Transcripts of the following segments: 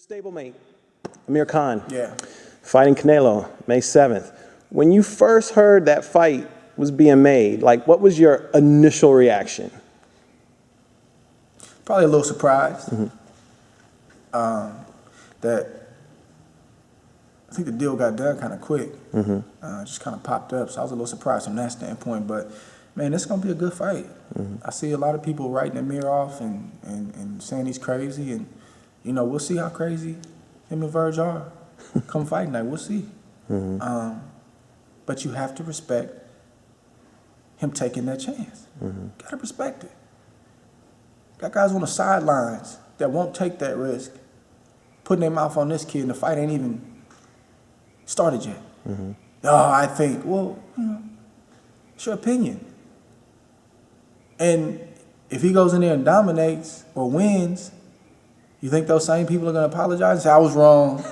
Stablemate, Amir Khan, Yeah. fighting Canelo, May 7th. When you first heard that fight was being made, like, what was your initial reaction? Probably a little surprised that I think the deal got done kind of quick. Just kind of popped up, so I was a little surprised from that standpoint. But man, it's gonna be a good fight. I see a lot of people writing Amir off and saying he's crazy, and you know, we'll see how crazy him and Virg are. Come fight night, we'll see. But you have to respect him taking that chance. Gotta respect it. Got guys on the sidelines that won't take that risk, putting their mouth on this kid, and the fight ain't even started yet. Oh, I think, well, you know, it's your opinion. And if he goes in there and dominates or wins, you think those same people are going to apologize and say, I was wrong,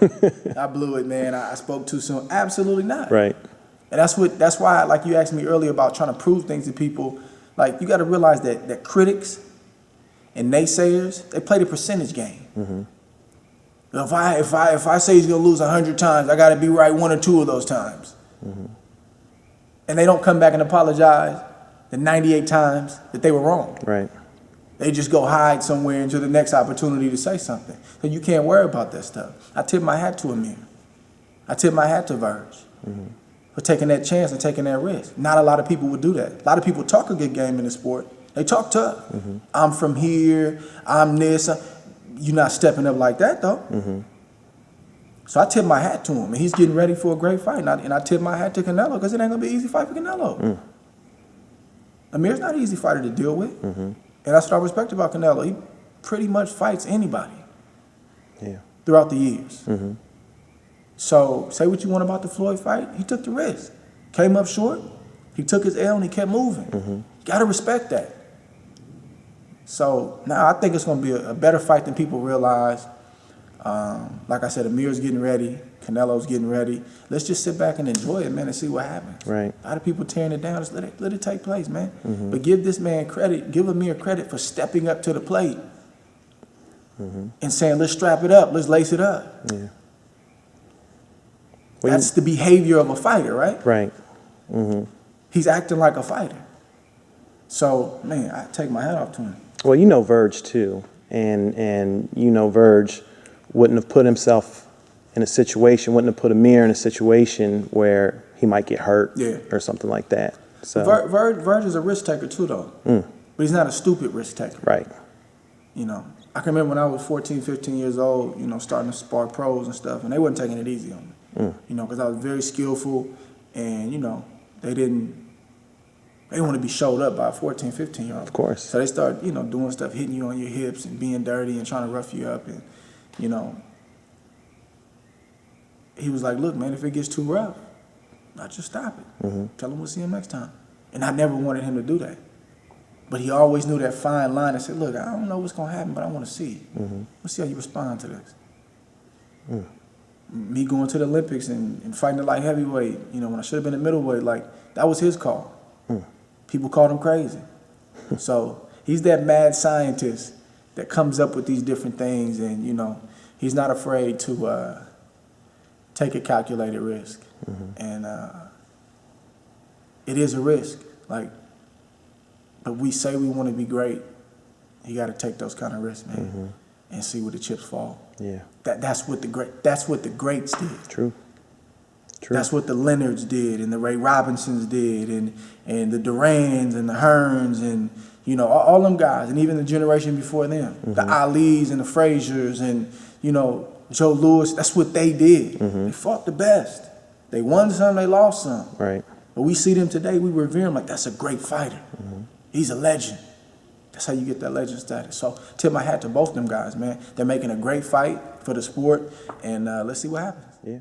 I blew it, man, I spoke too soon? Absolutely not. Right. And that's why, like you asked me earlier about trying to prove things to people, like you got to realize that critics and naysayers, they play the percentage game. If I say he's gonna lose 100 times, I got to be right 1 or 2 of those times. And they don't come back and apologize the 98 times that they were wrong. Right. They just go hide somewhere until the next opportunity to say something. So you can't worry about that stuff. I tip my hat to Amir. I tip my hat to Virg for taking that chance and taking that risk. Not a lot of people would do that. A lot of people talk a good game in the sport. They talk tough. I'm from here, I'm this. You're not stepping up like that, though. So I tip my hat to him, and he's getting ready for a great fight. And I tip my hat to Canelo, because it ain't going to be an easy fight for Canelo. Amir's not an easy fighter to deal with. And that's what I respect about Canelo. He pretty much fights anybody throughout the years. So say what you want about the Floyd fight, he took the risk. Came up short, he took his L, and he kept moving. You got to respect that. So now I think it's going to be a better fight than people realize. Like I said, Amir's getting ready. Canelo's getting ready. Let's just sit back and enjoy it, man, and see what happens. Right. A lot of people tearing it down. Just let it take place, man. But give this man credit. Give Amir credit for stepping up to the plate and saying, let's strap it up. Let's lace it up. That's the behavior of a fighter, right? Right. He's acting like a fighter. So, man, I take my hat off to him. Well, you know Virg too, and you know Virg wouldn't have put himself in a situation, wouldn't have put Amir in a situation where he might get hurt or something like that. So Virg is a risk taker too, though. But he's not a stupid risk taker. Right. You know, I can remember when I was 14, 15 years old, you know, starting to spar pros and stuff, and they wasn't taking it easy on me. You know, because I was very skillful, and, you know, they didn't want to be showed up by a 14, 15-year-old. Of course. So they start, you know, doing stuff, hitting you on your hips and being dirty and trying to rough you up. And, you know, he was like, look, man, if it gets too rough, I just stop it. Tell him we'll see him next time. And I never wanted him to do that. But he always knew that fine line and said, look, I don't know what's going to happen, but I want to see. Let's see how you respond to this. Me going to the Olympics and fighting the light heavyweight, you know, when I should have been a middleweight, like, that was his call. People called him crazy. So he's that mad scientist that comes up with these different things, and, you know, he's not afraid to take a calculated risk. And it is a risk. Like, but we say we want to be great. You got to take those kind of risks, man, and see where the chips fall. Yeah. That's what the greats did. True. That's what the Leonards did, and the Ray Robinsons did, and the Durans and the Hearns, and, you know, all them guys, and even the generation before them, the Alis and the Fraziers, and, you know, Joe Louis. That's what they did. They fought the best. They won some, they lost some. Right. But we see them today, we revere them like, that's a great fighter. He's a legend. That's how you get that legend status. So tip my hat to both them guys, man. They're making a great fight for the sport, and let's see what happens. Yeah.